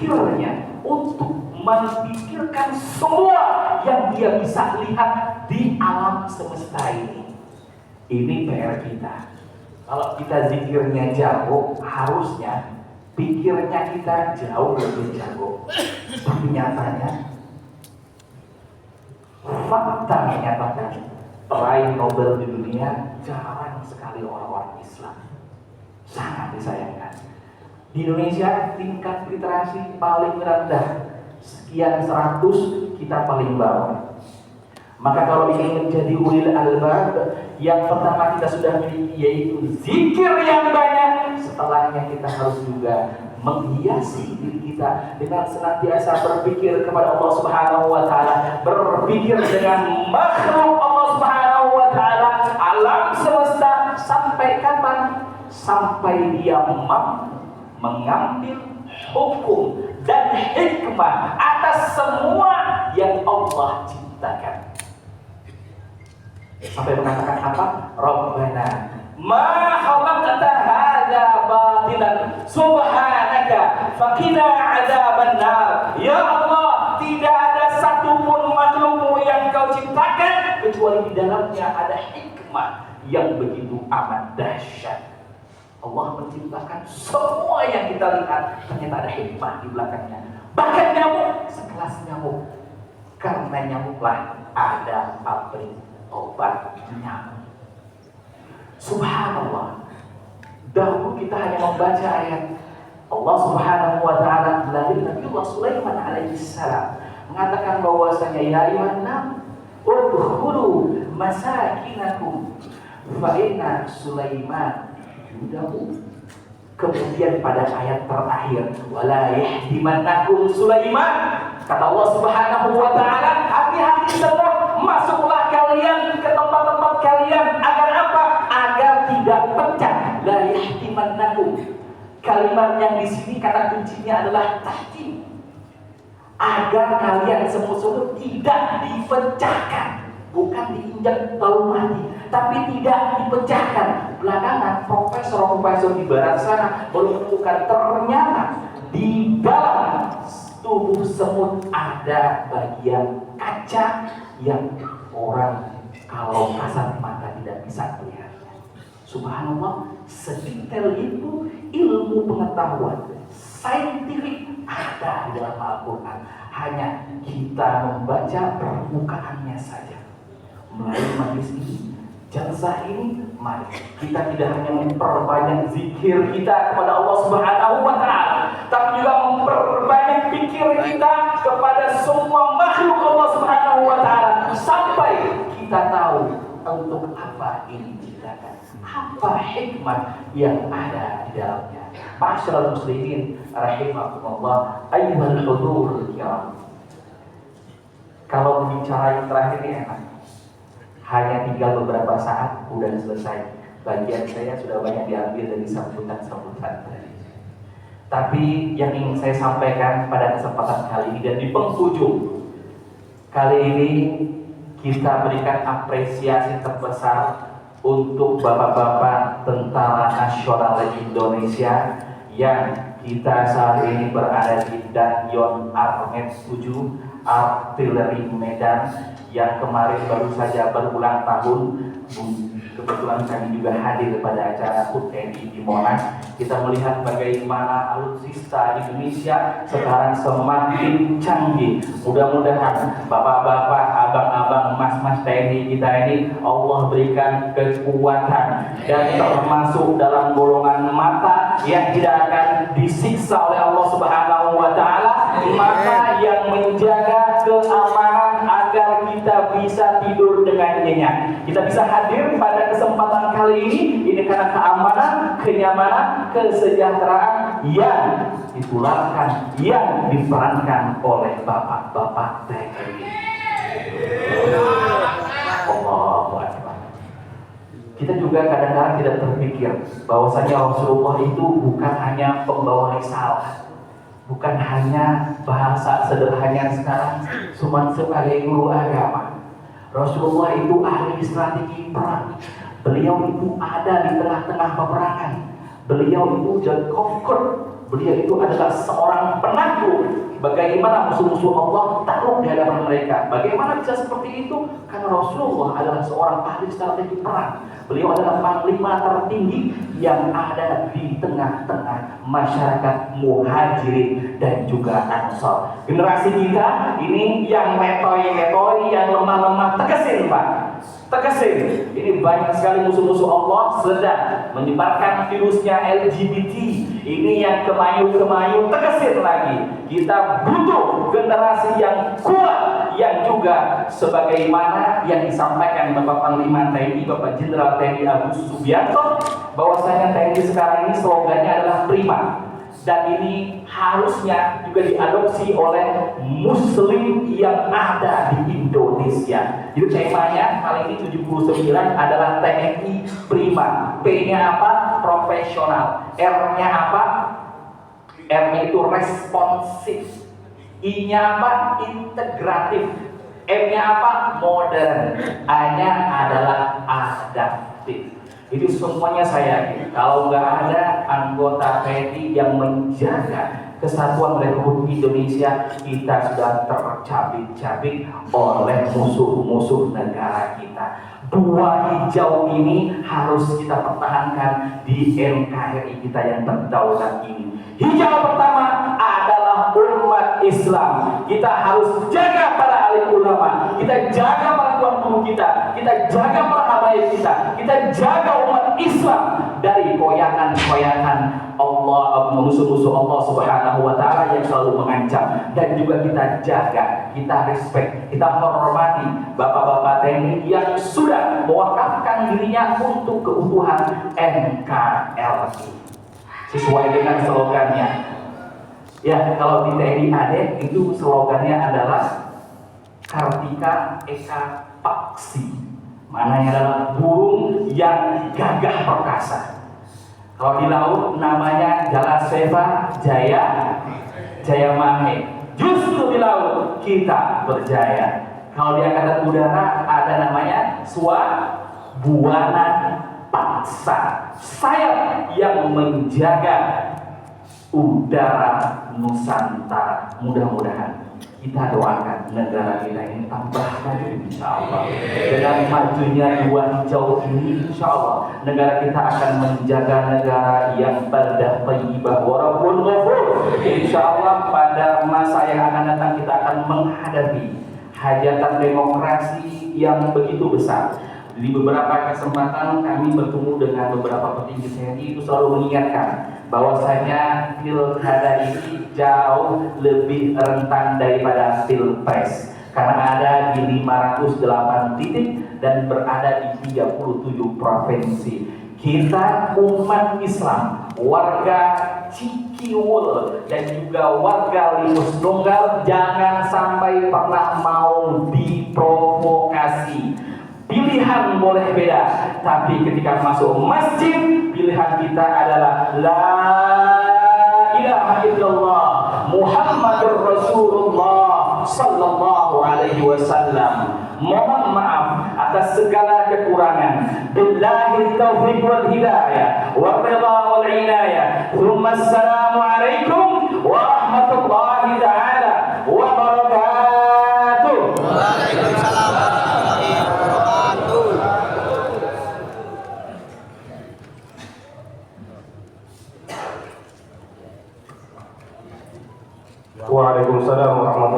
pikirnya untuk memikirkan semua yang dia bisa lihat di alam semesta ini. Ini PR kita. Kalau kita zikirnya jago, harusnya pikirnya kita jauh lebih jago. Tapi nyatanya, fakta menyatakan peraih Nobel di dunia jarang sekali orang-orang Islam. Sangat disayangkan. Di Indonesia tingkat literasi paling rendah, sekian 100, kita paling bawah. Maka kalau ingin menjadi ulil albab, yang pertama kita sudah miliki yaitu zikir yang banyak. Setelahnya kita harus juga menghiasi diri kita dengan senantiasa berpikir kepada Allah Subhanahu wa taala, berpikir dengan makhluk Allah Subhanahu wa taala, alam semesta. Sampai kapan? Sampai dia mampu mengambil hukum dan hikmah atas semua yang Allah ciptakan. Sampai mengatakan apa? Rabbana ma khalaqta hadza batilan subhanaka faqina adzabannar. Ya Allah, tidak ada satupun makhlukmu yang kau ciptakan kecuali di dalamnya ada hikmah yang begitu amat dahsyat. Allah menciptakan semua yang kita lihat, ternyata ada hikmah di belakangnya. Bahkan nyamuk, sekelas nyamuk, karena nyamuklah ada pabrik obat nyamuk. Subhanallah. Dahulu kita hanya membaca ayat Allah Subhanahu wa taala melalui Nabiullah Sulaiman alaihi salam mengatakan bahwasanya ya ayyuhan nas udkhulu masakinakum fa inna Sulaiman yudahu. Kemudian pada ayat terakhir wala yahdimannakum Sulaiman, kata Allah Subhanahu wa taala, hati-hati semua, masuklah kalian ke tempat-tempat kalian agar apa? Agar tidak pecah. La yahdimannakum. Kalimat yang di sini kata kuncinya adalah tahdim. Agar kalian semua tidak dipecahkan, bukan diinjak lalu mati, tapi tidak dipecahkan. Belakangan profesor di barat sana baru menemukan ternyata di dalam tubuh semut ada bagian kaca yang orang kalau kasat mata tidak bisa melihatnya. Subhanallah, sedetail itu ilmu pengetahuan saintifik ada di dalam Al-Quran. Hanya kita membaca permukaannya saja. Melalui majlis ini, jalsah ini, mari kita tidak hanya memperbanyak zikir kita kepada Allah Subhanahu wa taala, tapi juga memperbanyak pikir kita kepada semua makhluk Allah Subhanahu wa taala sampai kita tahu untuk apa ini diciptakan, apa hikmah yang ada di dalamnya. Ma'asyiral muslimin rahimakumullah, ayyuhal hudur kiram. Kalau bicara yang terakhir ini enak. Hanya tinggal beberapa saat udah selesai. Bagian saya sudah banyak diambil dari sambutan-sambutan tadi. Tapi yang ingin saya sampaikan pada kesempatan kali ini dan di penghujung kali ini, kita berikan apresiasi terbesar untuk bapak-bapak Tentara Nasional Indonesia yang kita saat ini berada di Danyon Armet 7 Artileri Medan, yang kemarin baru saja berulang tahun. Kebetulan kami juga hadir pada acara HUT TNI di Monas. Kita melihat bagaimana alutsista Indonesia sekarang semakin canggih. Mudah-mudahan bapak-bapak, abang-abang, mas-mas TNI kita ini Allah berikan kekuatan dan termasuk dalam golongan mata yang tidak akan disiksa oleh Allah Subhanahu wa taala, mata yang menjaga keamanan agar kita bisa tidur dengan nyenyak. Kita bisa hadir pada kesempatan kali ini karena keamanan, kenyamanan, kesejahteraan yang ditularkan, yang diperankan oleh bapak-bapak TNI. Allahu Akbar. Kita juga kadang-kadang tidak terpikir bahwasanya Rasulullah itu bukan hanya pembawa risalah, bukan hanya bahasa sederhana sekarang cuma sebagai guru agama. Rasulullah itu ahli strategi perang. Beliau itu ada di tengah-tengah peperangan. Beliau itu jadi conquer. Beliau itu adalah seorang penakluk Bagaimana musuh-musuh Allah takluk di hadapan mereka? Bagaimana bisa seperti itu? Karena Rasulullah adalah seorang ahli strategi perang. Beliau adalah panglima tertinggi yang ada di tengah-tengah masyarakat Muhajirin dan juga Ansor. Generasi kita ini yang metoi-metoi, yang lemah-lemah, tekesin Pak. Tekesin, ini banyak sekali musuh-musuh Allah sedang menyebarkan virusnya LGBT. Ini yang kemayu-kemayu, tekesin lagi. Kita butuh generasi yang kuat, yang juga sebagaimana yang disampaikan Bapak Panglima TNI, Bapak Jenderal TNI Agus Subianto, bahwasanya TNI sekarang ini slogannya adalah prima. Dan ini harusnya juga diadopsi oleh Muslim yang ada di Indonesia. Jadi temanya kali ini 79 adalah TNI Prima. P-nya apa? Profesional. R-nya apa? R-nya itu responsif. I-nya apa? Integratif. M-nya apa? Modern. A-nya adalah adaptif. Itu semuanya saya yakin. Kalau nggak ada anggota TNI yang menjaga kesatuan Republik Indonesia, kita sudah tercabik-cabik oleh musuh-musuh negara kita. Dua hijau ini harus kita pertahankan di NKRI kita yang berdaulat ini. Hijau pertama adalah umat Islam. Kita harus jaga para alim ulama, kita jaga para tuan guru kita jaga para habaib kita jaga umat Islam dari koyakan-koyakan Allah, musuh-musuh Allah Subhanahu wa Ta'ala yang selalu mengancam. Dan juga kita jaga, kita respect, kita hormati bapak-bapak TNI yang sudah mewakafkan dirinya untuk keutuhan NKRI sesuai dengan slogannya. Ya, kalau di TNI AD itu slogannya adalah Kartika Eka Paksi, maknanya adalah burung yang gagah perkasa. Kalau di laut namanya Jalaseva Jaya Mahe. Justru di laut kita berjaya. Kalau di angkatan udara ada namanya Buana Paksa, sayap yang menjaga udara Nusantara. Mudah-mudahan kita doakan negara kita ini tambah maju, insya Allah. Dengan majunya dua hijau ini, insya Allah negara kita akan menjaga negara yang baldah thayyibah wa rabbun ghafur. Insya Allah pada masa yang akan datang kita akan menghadapi hajatan demokrasi yang begitu besar. Di beberapa kesempatan kami bertemu dengan beberapa petinggi TNI itu selalu mengingatkan bahwasanya pilkada ini jauh lebih rentan daripada pilpres karena ada di 508 titik dan berada di 37 provinsi. Kita umat Islam, warga Cikiwul dan juga warga Limus Nunggal jangan sampai pernah mau diprovokasi. Pilihan boleh beda, tapi ketika masuk masjid, pilihan kita adalah La ilaha illallah Muhammadur Rasulullah sallallahu alaihi wasallam. Mohon maaf atas segala kekurangan. Billahi taufiq wal hidayah wa ridha wal inayah. Assalamu alaikum warahmatullahi taala wabarakatuh. Waalaikumsalam. Waalaikumsalam warahmatullahi wabarakatuh.